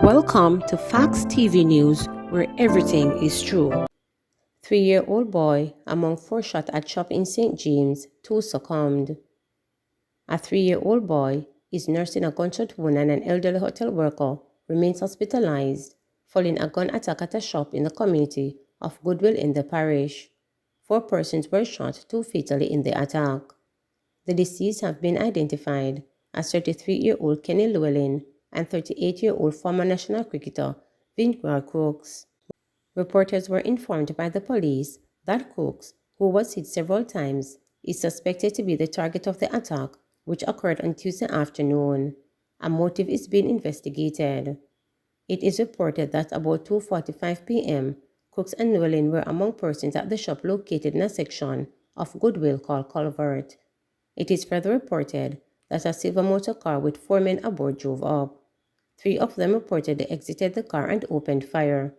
Welcome to Facts TV News, where everything is true. 3-year-old boy among four shot at shop in St. James, two succumbed. A 3-year-old boy is nursing a gunshot wound and an elderly hotel worker remains hospitalized following a gun attack at a shop in the community of Goodwill in the parish. 4 persons were shot, 2 fatally in the attack. The deceased have been identified as 33-year-old Kenny Llewellyn and 38-year-old former national cricketer Vincent Crooks. Reporters were informed by the police that Crooks, who was hit several times, is suspected to be the target of the attack, which occurred on Tuesday afternoon. A motive is being investigated. It is reported that about 2:45 p.m., Crooks and Llewellyn were among persons at the shop located in a section of Goodwill called Culvert. It is further reported that a silver motor car with 4 men aboard drove up. 3 of them reportedly exited the car and opened fire.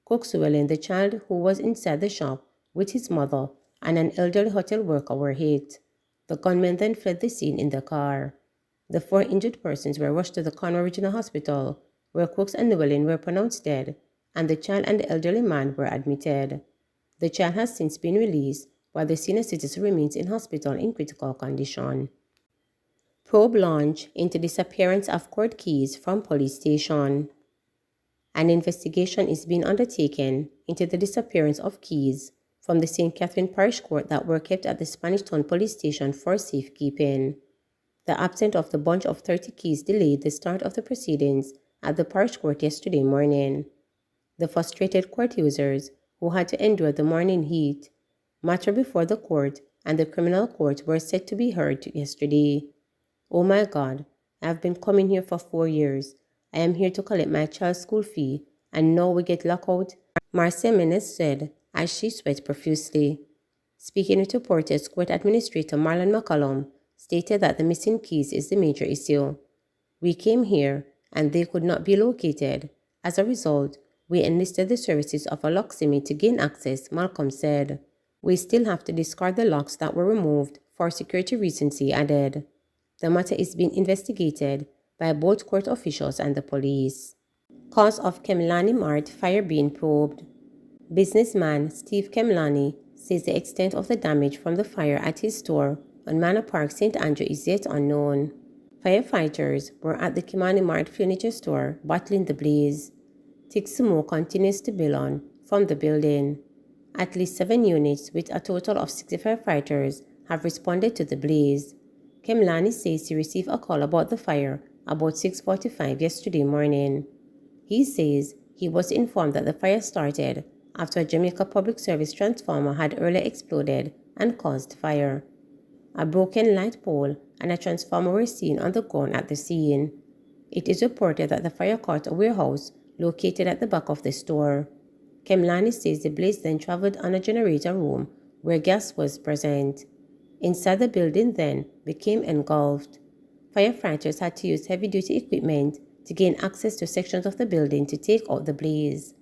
Crooks Llewellyn, the child who was inside the shop with his mother, and an elderly hotel worker were hit. The gunmen then fled the scene in the car. The 4 injured persons were rushed to the Conroe Regional Hospital, where Crooks and Llewellyn were pronounced dead, and the child and the elderly man were admitted. The child has since been released, while the senior citizen remains in hospital in critical condition. Probe launch into disappearance of court keys from police station. An investigation is being undertaken into the disappearance of keys from the St. Catherine Parish Court that were kept at the Spanish Town Police Station for safekeeping. The absence of the bunch of 30 keys delayed the start of the proceedings at the Parish Court yesterday morning. The frustrated court users, who had to endure the morning heat, matter before the court and the criminal court were set to be heard yesterday. "Oh my God, I have been coming here for 4 years. I am here to collect my child's school fee, and now we get locked out," Marcia Menes said as she sweat profusely. Speaking with reporters, Court Administrator Marlon McCollum stated that the missing keys is the major issue. "We came here and they could not be located. As a result, we enlisted the services of a locksmith to gain access," Malcolm said. "We still have to discard the locks that were removed for security reasons," he added. The matter is being investigated by both court officials and the police. Cause of Kimani Mart fire being probed. Businessman Steve Kimani says the extent of the damage from the fire at his store on Manor Park, St. Andrew is yet unknown. Firefighters were at the Kimani Mart furniture store battling the blaze. Thick smoke continues to bill from the building. At least 7 units with a total of 65 firefighters have responded to the blaze. Kimani says he received a call about the fire about 6:45 yesterday morning. He says he was informed that the fire started after a Jamaica Public Service transformer had earlier exploded and caused fire. A broken light pole and a transformer were seen on the ground at the scene. It is reported that the fire caught a warehouse located at the back of the store. Kimani says the blaze then traveled on a generator room where gas was present. Inside the building then became engulfed. Firefighters had to use heavy-duty equipment to gain access to sections of the building to take out the blaze.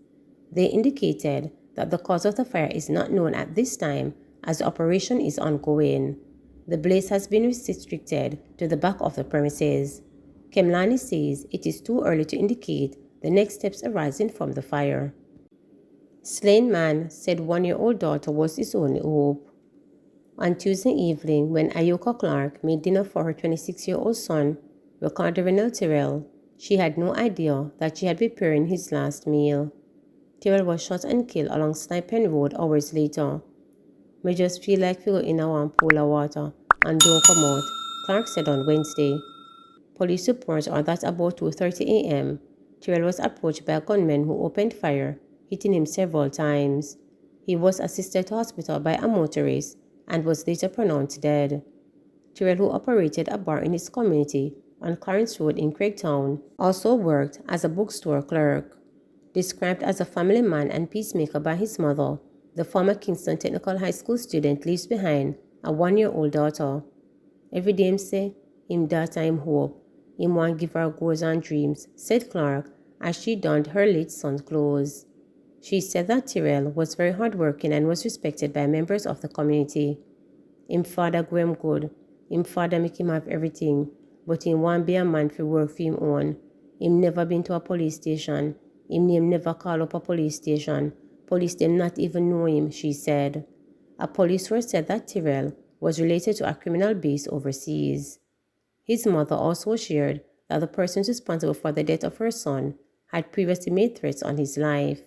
They indicated that the cause of the fire is not known at this time as the operation is ongoing. The blaze has been restricted to the back of the premises. Kimani says it is too early to indicate the next steps arising from the fire. Slain man said 1-year-old daughter was his only hope. On Tuesday evening, when Ayoka Clark made dinner for her 26-year-old son, Ricardo Threeyearold, she had no idea that she had preparing his last meal. Threeyearold was shot and killed along Snipen Road hours later. "Me just feel like we go in a one pool of water and don't come out," Clark said on Wednesday. Police reports are that about 2:30 a.m., Threeyearold was approached by a gunman who opened fire, hitting him several times. He was assisted to hospital by a motorist and was later pronounced dead. Threeyearold, who operated a bar in his community on Clarence Road in Craigtown, also worked as a bookstore clerk. Described as a family man and peacemaker by his mother, the former Kingston Technical High School student leaves behind a 1-year-old daughter. "Every day him say, him daughter him hope, him want give her goals and dreams," said Clark as she donned her late son's clothes. She said that Threeyearold was very hardworking and was respected by members of the community. "Him father grow him good. Him father make him have everything, but him want be a man for work for him own. Him never been to a police station. Him name never call up a police station. Police them not even know him, she said. A police source said that Threeyearold was related to a criminal base overseas. His mother also shared that the persons responsible for the death of her son had previously made threats on his life.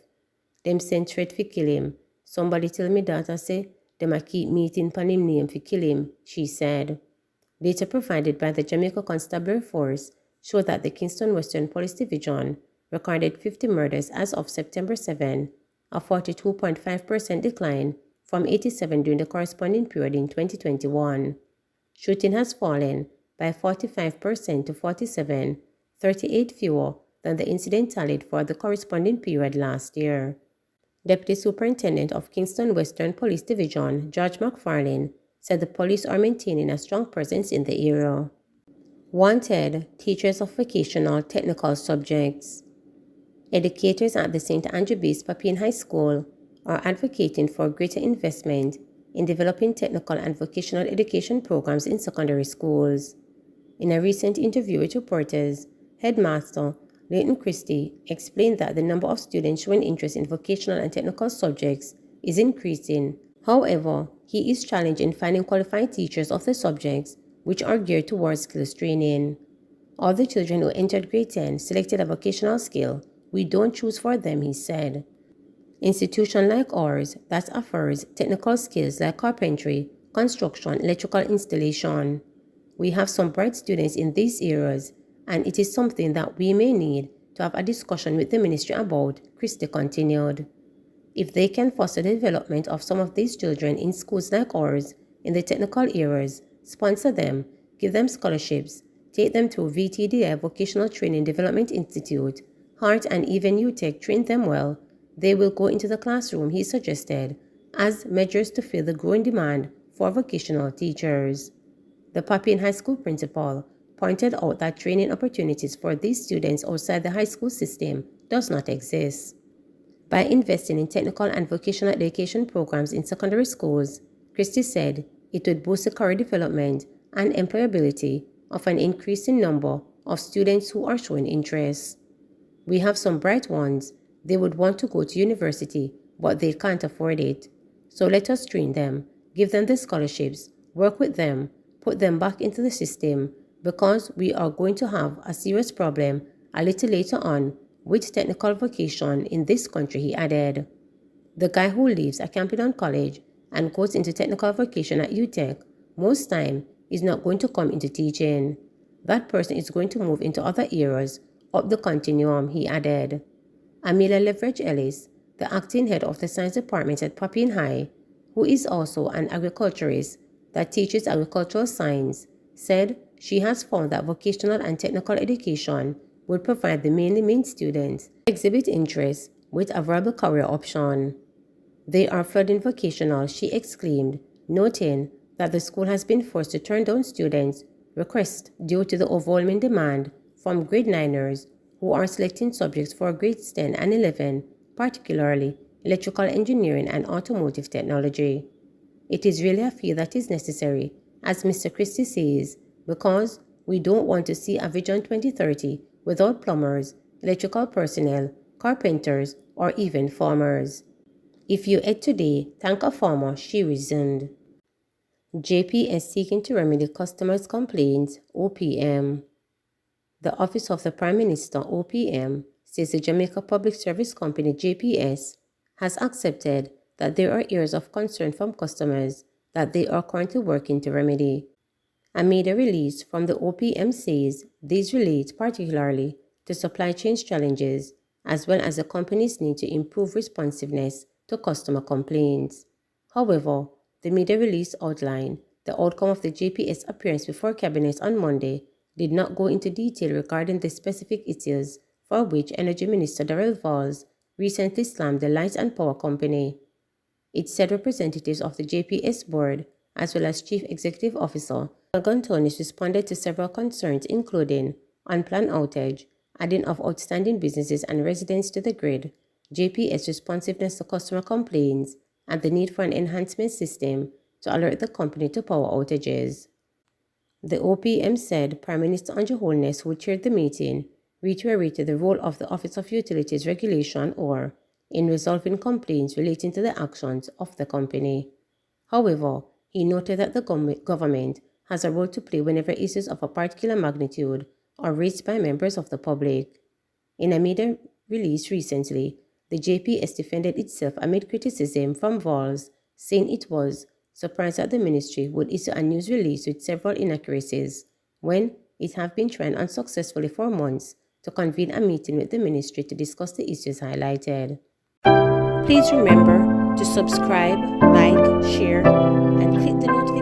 Them sent threat fi kill him. Somebody tell me daughter say them a keep meeting pan him name fi kill him, she said. Data provided by the Jamaica Constabulary Force showed that the Kingston Western Police Division recorded 50 murders as of September 7, a 42.5% decline from 87 during the corresponding period in 2021. Shooting has fallen by 45% to 47, 38 fewer than the incident tallied for the corresponding period last year. Deputy Superintendent of Kingston Western Police Division, George McFarlane, said the police are maintaining a strong presence in the area. Wanted teachers of vocational technical subjects. Educators at the St. Andrew-based Papine High School are advocating for greater investment in developing technical and vocational education programs in secondary schools. In a recent interview with reporters, Headmaster Leighton Christie explained that the number of students showing interest in vocational and technical subjects is increasing. However, he is challenged in finding qualified teachers of the subjects, which are geared towards skills training. All the children who entered grade 10 selected a vocational skill. We don't choose for them, he said. Institutions like ours that offers technical skills like carpentry, construction, electrical installation. We have some bright students in these areas, and it is something that we may need to have a discussion with the ministry about, Christie continued. If they can foster the development of some of these children in schools like ours, in the technical areas, sponsor them, give them scholarships, take them through VTDI Vocational Training Development Institute, Hart and even UTech train them well, they will go into the classroom, he suggested, as measures to fill the growing demand for vocational teachers. The Papine High School principal pointed out that training opportunities for these students outside the high school system does not exist. By investing in technical and vocational education programs in secondary schools, Christie said it would boost the career development and employability of an increasing number of students who are showing interest. We have some bright ones. They would want to go to university, but they can't afford it. So let us train them, give them the scholarships, work with them, put them back into the system, because we are going to have a serious problem a little later on with technical vocation in this country, he added. The guy who leaves a Campion college and goes into technical vocation at UTech most time is not going to come into teaching. That person is going to move into other areas up the continuum, he added. Amelia Leverage Ellis, the acting head of the science department at Papine High, who is also an agriculturist that teaches agricultural science, said she has found that vocational and technical education would provide the mainly main students who exhibit interest with a viable career option. They are flooding vocational, she exclaimed, noting that the school has been forced to turn down students' requests due to the overwhelming demand from grade 9ers who are selecting subjects for grades 10 and 11, particularly electrical engineering and automotive technology. It is really a field that is necessary, as Mr. Christie says, because we don't want to see a Vision 2030 without plumbers, electrical personnel, carpenters, or even farmers. If you ate today, thank a farmer, she reasoned. JPS seeking to remedy customers' complaints, OPM. The Office of the Prime Minister, OPM, says the Jamaica Public Service Company, JPS, has accepted that there are areas of concern from customers that they are currently working to remedy. A media release from the OPM says these relate particularly to supply chain challenges as well as the company's need to improve responsiveness to customer complaints. However, the media release outlined the outcome of the JPS appearance before Cabinet on Monday did not go into detail regarding the specific issues for which Energy Minister Darrell Valls recently slammed the Light and Power Company. It said representatives of the JPS board, as well as Chief Executive Officer Guntonis, responded to several concerns including unplanned outage, adding of outstanding businesses and residents to the grid, JPS responsiveness to customer complaints, and the need for an enhancement system to alert the company to power outages. The OPM said Prime Minister Andrew Holness, who chaired the meeting, reiterated the role of the Office of Utilities Regulation (OR) in resolving complaints relating to the actions of the company. However, he noted that the government has a role to play whenever issues of a particular magnitude are raised by members of the public. In a media release recently, the JPS defended itself amid criticism from Vols, saying it was surprised that the ministry would issue a news release with several inaccuracies when it had been trying unsuccessfully for months to convene a meeting with the ministry to discuss the issues highlighted. Please remember to subscribe, like, share, and click the notification